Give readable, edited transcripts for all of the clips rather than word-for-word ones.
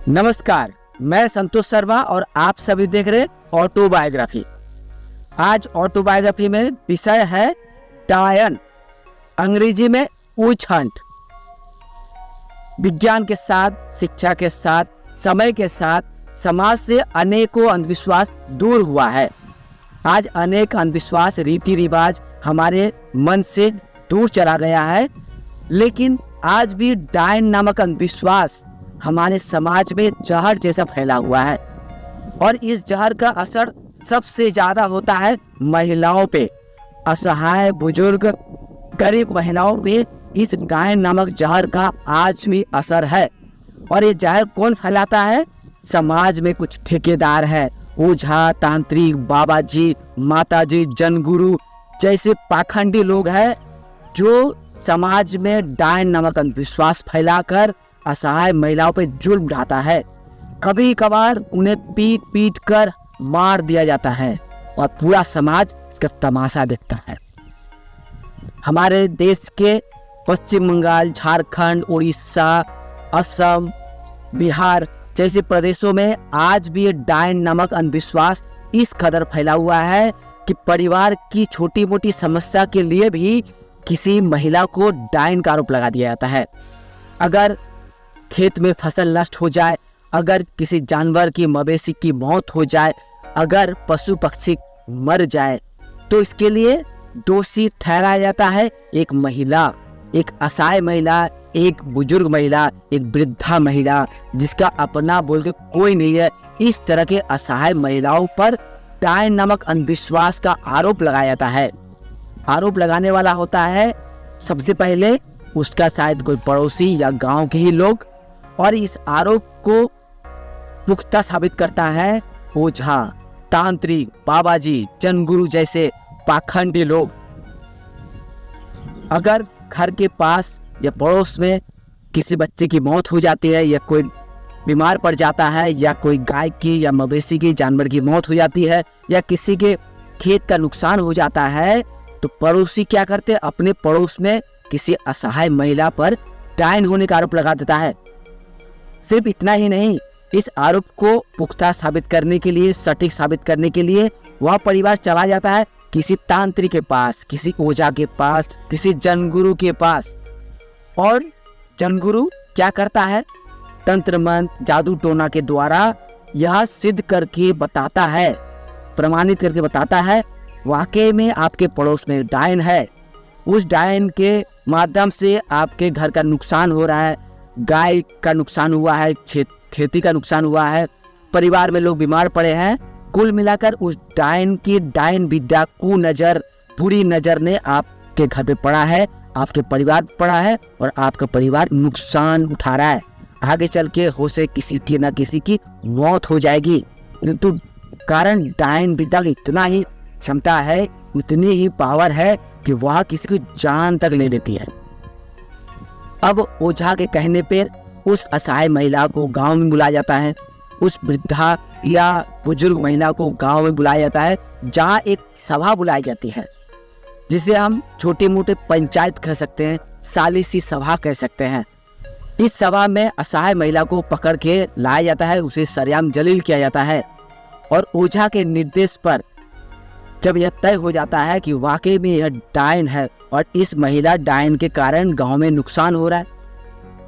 नमस्कार, मैं संतोष शर्मा और आप सभी देख रहे ऑटोबायोग्राफी। आज ऑटोबायोग्राफी में विषय है डायन, अंग्रेजी में विच हंट। विज्ञान के साथ, शिक्षा के साथ, समय के साथ समाज से अनेकों अंधविश्वास दूर हुआ है। आज अनेक अंधविश्वास, रीति रिवाज हमारे मन से दूर चला गया है, लेकिन आज भी डायन नामक अंधविश्वास हमारे समाज में जहर जैसा फैला हुआ है और इस जहर का असर सबसे ज्यादा होता है महिलाओं पे। असहाय, बुजुर्ग, गरीब महिलाओं पे इस डायन नामक जहर का आज भी असर है। और ये जहर कौन फैलाता है? समाज में कुछ ठेकेदार है, ओझा, तांत्रिक, बाबा जी, माता जी, जनगुरु जैसे पाखंडी लोग हैं जो समाज में डायन नामक अंधविश्वास फैलाकर असहाय महिलाओं पर जुल्म ढाता है। कभी कभार उन्हें पीट पीट कर मार दिया जाता है और पूरा समाज इसका तमाशा देखता है। हमारे देश के पश्चिम बंगाल, झारखंड, उड़ीसा, असम, बिहार जैसे प्रदेशों में आज भी ये डायन नामक अंधविश्वास इस कदर फैला हुआ है कि परिवार की छोटी मोटी समस्या के लिए भी किसी महिला को डायन का आरोप लगा दिया जाता है। अगर खेत में फसल नष्ट हो जाए, अगर किसी जानवर की, मवेशी की मौत हो जाए, अगर पशु पक्षी मर जाए, तो इसके लिए दोषी ठहराया जाता है एक महिला, एक असहाय महिला, एक बुजुर्ग महिला, एक वृद्धा महिला जिसका अपना बोल के कोई नहीं है। इस तरह के असहाय महिलाओं पर डायन नामक अंधविश्वास का आरोप लगाया जाता है। आरोप लगाने वाला होता है सबसे पहले उसका शायद कोई पड़ोसी या गांव के ही लोग, और इस आरोप को पुख्ता साबित करता है ओझा, तांत्रिक, बाबा जी, जनगुरु जैसे पाखंडी लोग। अगर घर के पास या पड़ोस में किसी बच्चे की मौत हो जाती है या कोई बीमार पड़ जाता है या कोई गाय की या मवेशी की, जानवर की मौत हो जाती है या किसी के खेत का नुकसान हो जाता है, तो पड़ोसी क्या करते हैं? अपने पड़ोस में किसी असहाय महिला पर डायन होने का आरोप लगा देता है। सिर्फ इतना ही नहीं, इस आरोप को पुख्ता साबित करने के लिए, सटीक साबित करने के लिए वह परिवार चला जाता है किसी तांत्रिक के पास, किसी ओझा के पास, किसी जनगुरु के पास। और जनगुरु क्या करता है? तंत्र मंत्र, जादू टोना के द्वारा यह सिद्ध करके बताता है, प्रमाणित करके बताता है वाकई में आपके पड़ोस में डायन है। उस डायन के माध्यम से आपके घर का नुकसान हो रहा है, गाय का नुकसान हुआ है, खेती का नुकसान हुआ है, परिवार में लोग बीमार पड़े हैं। कुल मिलाकर उस डायन की डायन विद्या, कुनजर, बुरी नजर ने आपके घर पे पड़ा है, आपके परिवार पे पड़ा है और आपका परिवार नुकसान उठा रहा है। आगे चल के हो से किसी की ना किसी की मौत हो जाएगी, किंतु कारण डायन विद्या की इतना ही क्षमता है, उतनी ही पावर है कि वह किसी की जान तक ले लेती है। अब ओझा के कहने पर उस असहाय महिला को गांव में बुलाया जाता है, उस वृद्धा या बुजुर्ग महिला को गांव में बुलाया जाता है, जहां एक सभा बुलाई जाती है जिसे हम छोटे मोटे पंचायत कह सकते हैं, सालिसी सभा कह सकते हैं। इस सभा में असहाय महिला को पकड़ के लाया जाता है, उसे सरेआम जलील किया जाता है और ओझा के निर्देश पर जब यह तय हो जाता है कि वाकई में यह डायन है और इस महिला डायन के कारण गांव में नुकसान हो रहा है,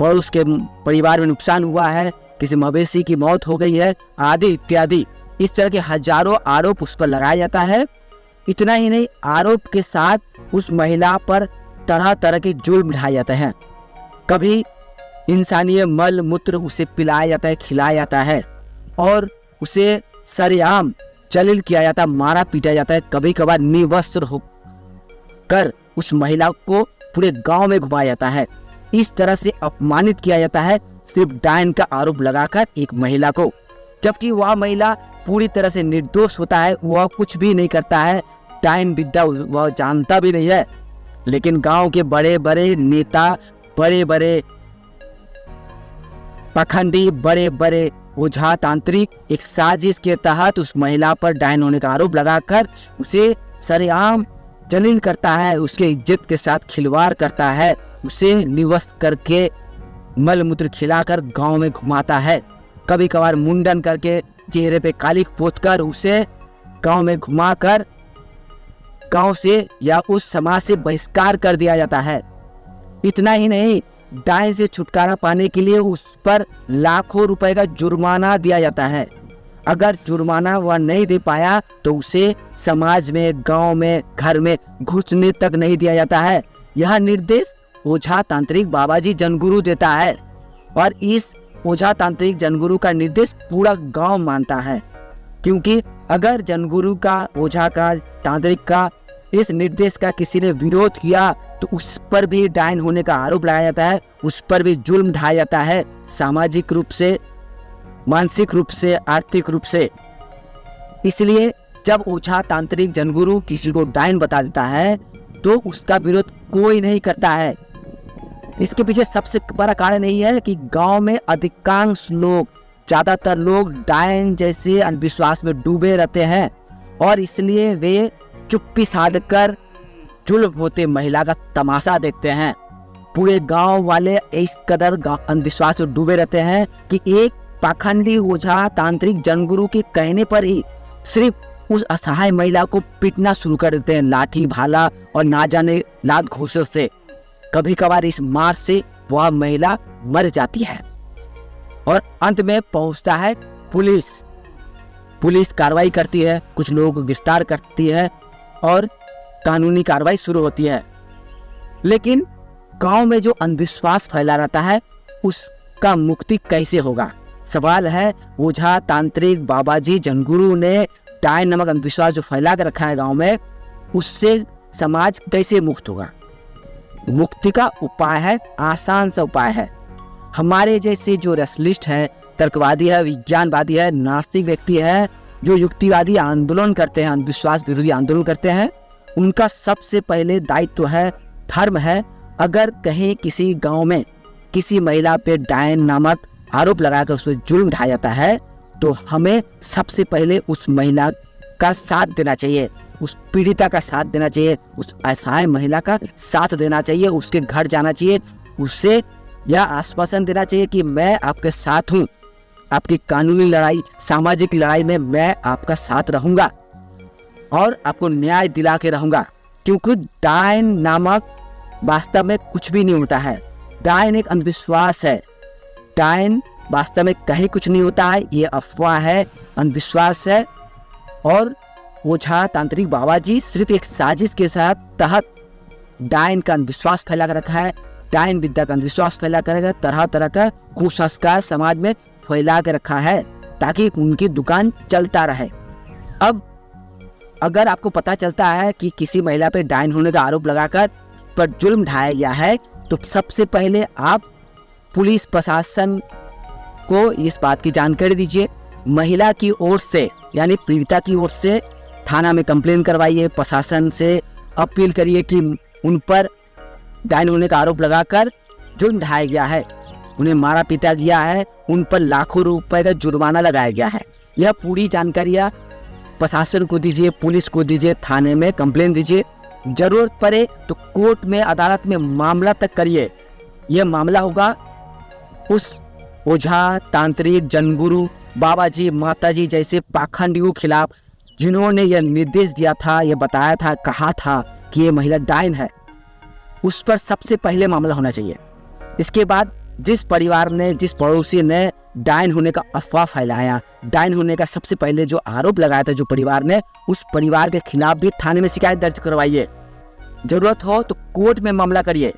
पड़ोस के परिवार में नुकसान हुआ है, किसी मवेशी की मौत हो गई है, आदि इत्यादि, इस तरह के हजारों आरोप उस पर लगाया जाता है। इतना ही नहीं, आरोप के साथ उस महिला पर तरह तरह के जुल्म ढाए जाते हैं। कभी इंसानी मल मूत्र उसे पिलाया जाता है, खिलाया जाता है और उसे सरेआम जलील किया जाता है, मारा पीटा जाता है। कभी कभार निवस्त्र होकर उस महिला को पूरे गांव में घुमाया जाता है। इस तरह से अपमानित किया जाता है सिर्फ डायन का आरोप लगाकर एक महिला को, जबकि वह महिला पूरी तरह से निर्दोष होता है, वह कुछ भी नहीं करता है, डायन विद्या वह जानता भी नहीं है। लेकिन गांव के बड़े बड़े नेता, बड़े बड़े पखंडी, बड़े बड़े ओझा, तांत्रिक एक साजिश के तहत उस महिला पर डायन होने का आरोप लगाकर उसे सरेआम जलील करता है, उसके इज्जत के साथ खिलवाड़ करता है, उसे निवस्त करके मल मूत्र खिलाकर गांव में घुमाता है। कभी कभार मुंडन करके चेहरे पे काली पोतकर उसे गांव में घुमाकर गांव से या उस समाज से बहिष्कार कर दिया जाता है। इतना ही नहीं, डायन से छुटकारा पाने के लिए उस पर लाखों रुपए का जुर्माना दिया जाता है। अगर जुर्माना वह नहीं दे पाया तो उसे समाज में, गांव में, घर में घुसने तक नहीं दिया जाता है। यह निर्देश ओझा तांत्रिक बाबाजी जनगुरु देता है और इस ओझा तांत्रिक जनगुरु का निर्देश पूरा गांव मानता है, क्योंकि अगर जनगुरु का, ओझा का, तांत्रिक का इस निर्देश का किसी ने विरोध किया तो उस पर भी डायन होने का आरोप लगाया जाता है, उस पर भी जुल्म ढाया जाता है, सामाजिक रूप से, मानसिक रूप से, आर्थिक रूप से। इसलिए जब ओझा तांत्रिक जनगुरु किसी को डायन बता देता है तो उसका विरोध कोई नहीं करता है। इसके पीछे सबसे बड़ा कारण यही है कि गांव में अधिकांश लोग, ज़्यादातर लोग डायन जैसे अंधविश्वास में डूबे रहते हैं और इसलिए वे चुप्पी साधकर जुल्म होते महिला का तमाशा देखते हैं। पूरे गांव वाले इस कदर अंधविश्वास में डूबे रहते हैं कि एक पाखंडी ओझा तांत्रिक जनगुरु के कहने पर ही सिर्फ उस असहाय महिला को पीटना शुरू कर देते हैं, लाठी भाला और ना जाने लात घूंसों से। कभी कभार इस मार से वह महिला मर जाती है और अंत में पहुंचता है पुलिस। पुलिस कार्रवाई करती है, कुछ लोगों को गिरफ्तार करती है और कानूनी कार्रवाई शुरू होती है। लेकिन गांव में जो अंधविश्वास फैला रहता है उसका मुक्ति कैसे होगा? सवाल है। ओझा तांत्रिक बाबाजी जनगुरु ने डायन नामक अंधविश्वास जो फैला कर रखा है गांव में, उससे समाज कैसे मुक्त होगा? मुक्ति का उपाय है, आसान सा उपाय है। हमारे जैसे जो रेशनलिस्ट है, तर्कवादी है, विज्ञानवादी है, नास्तिक व्यक्ति है, जो युक्तिवादी आंदोलन करते हैं, अंधविश्वास विरोधी आंदोलन करते हैं, उनका सबसे पहले दायित्व है, धर्म है, अगर कहीं किसी गांव में किसी महिला पे डायन नामक आरोप लगाकर उस पर जुल्म ढाया जाता है तो हमें सबसे पहले उस महिला का साथ देना चाहिए, उस पीड़िता का साथ देना चाहिए, उस असहाय महिला का साथ देना चाहिए, उसके घर जाना चाहिए, उससे यह आश्वासन देना चाहिए कि मैं आपके साथ हूँ, आपकी कानूनी लड़ाई, सामाजिक लड़ाई में मैं आपका साथ रहूँगा और आपको न्याय दिला के रहूँगा। क्योंकि डायन नामक वास्तव में कुछ भी नहीं होता है, डायन एक अंधविश्वास है, डायन वास्तव में कहीं कुछ नहीं होता है, ये अफवाह है, अंधविश्वास है। और ओझा तांत्रिक बाबाजी सिर्फ एक साजिश के साथ तहत डायन का अंधविश्वास फैला कर रखा है, डायन विद्या का अंधविश्वास फैला कर तरह तरह का कुसंस्कार समाज में फैला के रखा है ताकि उनकी दुकान चलता रहे। अब अगर आपको पता चलता है कि किसी महिला पे डायन होने का आरोप लगाकर पर जुल्म ढाया गया है तो सबसे पहले आप पुलिस प्रशासन को इस बात की जानकारी दीजिए। महिला की ओर से यानी पीड़िता की ओर से थाना में कंप्लेन करवाइए, प्रशासन से अपील करिए कि उन पर डायन होने का आरोप लगाकर जुल्म ढाया गया है, उन्हें मारा पीटा गया है, उन पर लाखों रुपए का जुर्माना लगाया गया है। यह पूरी जानकारियाँ प्रशासन को दीजिए, पुलिस को दीजिए, थाने में कंप्लेन दीजिए, जरूरत पड़े तो कोर्ट में, अदालत में मामला तक करिए। यह मामला होगा उस ओझा तांत्रिक जनगुरु बाबाजी माताजी जैसे पाखंडियों के खिलाफ जिन्होंने यह निर्देश दिया था, यह बताया था, कहा था कि ये महिला डायन है, उस पर सबसे पहले मामला होना चाहिए। इसके बाद जिस परिवार ने, जिस पड़ोसी ने डायन होने का अफवाह फैलाया, डायन होने का सबसे पहले जो आरोप लगाया था जो परिवार ने, उस परिवार के खिलाफ भी थाने में शिकायत दर्ज करवाइए। जरूरत हो तो कोर्ट में मामला करिए।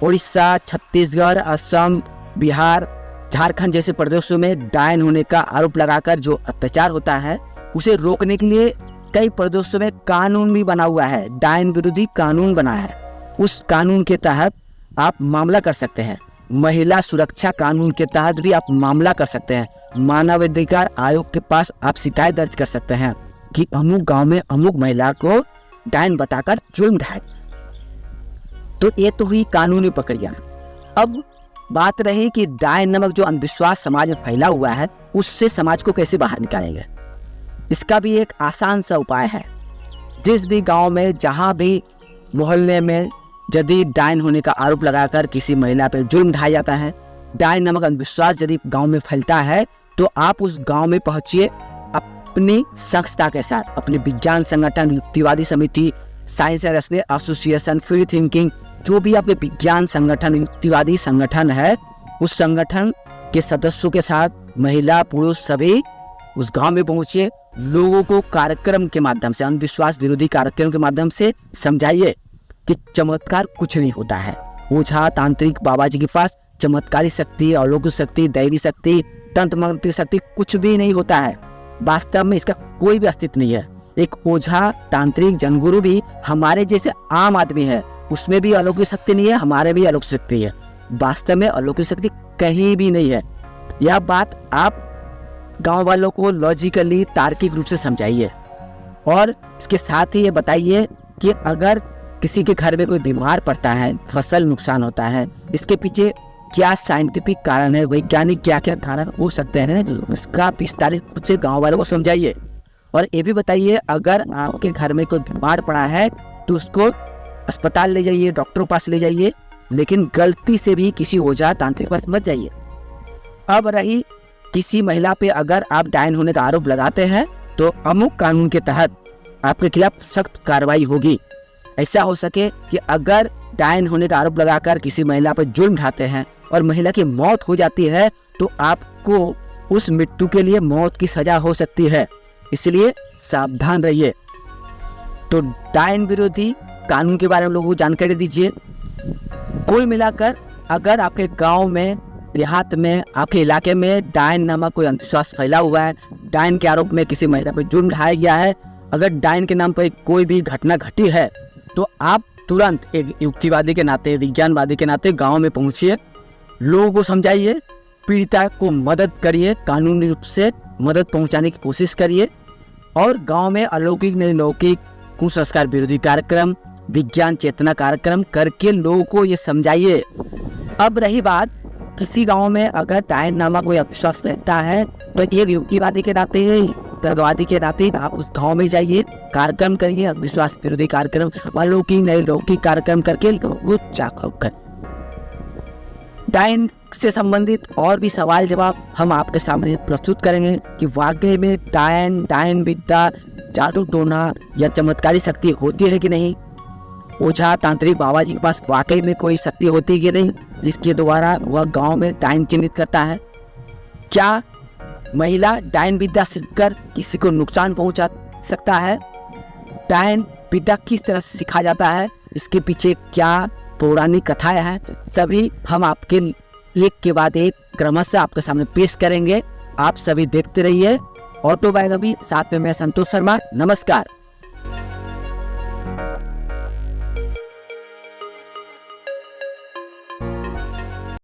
उड़ीसा, छत्तीसगढ़, असम, बिहार, झारखंड जैसे प्रदेशों में डायन होने का आरोप लगाकर जो अत्याचार होता है उसे रोकने के लिए कई प्रदेशों में कानून भी बना हुआ है, डायन विरोधी कानून बना है। उस कानून के तहत आप मामला कर सकते हैं। महिला सुरक्षा कानून के तहत भी आप मामला कर सकते हैं। मानवाधिकार आयोग के पास आप शिकायत दर्ज कर सकते हैं कि अमुक गांव में अमुक महिला को डायन बताकर जुल्म ढाया। तो ये तो हुई कानूनी प्रक्रिया। अब बात रही कि डायन नामक जो अंधविश्वास समाज में फैला हुआ है उससे समाज को कैसे बाहर निकालेंगे। इसका भी एक आसान सा उपाय है। जिस भी गांव में, जहां भी मोहल्ले में यदि डायन होने का आरोप लगाकर किसी महिला पर जुल्म ढाया जाता है डायन नामक अंधविश्वास यदि गांव में फैलता है तो आप उस गांव में पहुंचिए अपनी संस्था के साथ, अपने विज्ञान संगठन, युक्तिवादी समिति, science and association, free thinking, जो भी आपके विज्ञान संगठन, युक्तिवादी संगठन है, उस संगठन के सदस्यों के साथ महिला पुरुष सभी उस गांव में पहुंचिए। लोगों को कार्यक्रम के माध्यम से, अंधविश्वास विरोधी कार्यक्रम के माध्यम से समझाइए कि चमत्कार कुछ नहीं होता है। ओझा तांत्रिक बाबा जी के पास चमत्कारी शक्ति, अलौकिक शक्ति, दैवी शक्ति, तंत्र मंत्र शक्ति कुछ भी नहीं होता है। वास्तव में इसका कोई भी अस्तित्व नहीं है। एक ओझा तांत्रिक जनगुरु भी हमारे जैसे आम आदमी है, उसमें भी अलौकिक शक्ति नहीं है, हमारे भी अलौकिक शक्ति है। वास्तव में अलौकिक शक्ति कहीं भी नहीं है। यह बात आप गांव वालों को लॉजिकली, तार्किक रूप से समझाइए और इसके साथ ही ये बताइए कि अगर किसी के घर में कोई बीमार पड़ता है, फसल नुकसान होता है, इसके पीछे क्या साइंटिफिक कारण है, वैज्ञानिक क्या क्या कारण हो सकते हैं, उसका विस्तारित रूप से गाँव वालों को समझाइए। और ये भी बताइए अगर आपके घर में कोई बीमार पड़ा है तो उसको अस्पताल ले जाइए, डॉक्टर पास ले जाइए, लेकिन गलती से भी किसी ओझा तांत्रिक पास मत जाइए। अब रही किसी महिला पे अगर आप डायन होने का आरोप लगाते हैं तो अमुक कानून के तहत आपके खिलाफ सख्त कार्रवाई होगी। ऐसा हो सके कि अगर डायन होने का आरोप लगाकर किसी महिला पर जुर्म ढाते हैं और महिला की मौत हो जाती है तो आपको उस मृत्यु के लिए मौत की सजा हो सकती है, इसलिए सावधान रहिए। तो डायन विरोधी कानून के बारे में लोगों को जानकारी दीजिए। कुल मिलाकर अगर आपके गांव में, देहात में, आपके इलाके में डायन नामक कोई अंधविश्वास फैला हुआ है, डायन के आरोप में किसी महिला पर जुर्म ढाया गया है, अगर डायन के नाम पर कोई भी घटना घटी है तो आप तुरंत एक युक्तिवादी के नाते, विज्ञानवादी के नाते गांव में पहुंचिए, लोगों को समझाइए, पीड़िता को मदद करिए, कानूनी रूप से मदद पहुंचाने की कोशिश करिए और गांव में अलौकिक निलौकिक कुसंस्कार विरोधी कार्यक्रम, विज्ञान चेतना कार्यक्रम करके लोगों को ये समझाइए। अब रही बात, किसी गांव में अगर डायन नामक कोई अविश्वास रहता है तो एक युक्तिवादी के नाते, तर्कवादी के नाते आप उस गांव में जाइए, कार्यक्रम करिए, अविश्वास विरोधी कार्यक्रम, अलौकिक निलौकिक कार्यक्रम करके लोगों को जागरूक करें। डायन से संबंधित और भी सवाल जवाब हम आपके सामने प्रस्तुत करेंगे कि वाकई में डायन विद्या, जादू टोना या चमत्कारी शक्ति होती है कि नहीं, ओझा तांत्रिक बाबा जी के पास वाकई में कोई शक्ति होती है कि नहीं जिसके द्वारा वह गांव में डायन चिन्हित करता है, क्या महिला डायन विद्या सीखकर किसी को नुकसान पहुंचा सकता है, डायन विद्या किस तरह से सिखाया जाता है, इसके पीछे क्या पौराणिक कथाएं हैं, सभी हम आपके एक के बाद एक क्रमशः आपके सामने पेश करेंगे। आप सभी देखते रहिए ऑटो बायोग्राफी, साथ में मैं संतोष शर्मा। नमस्कार।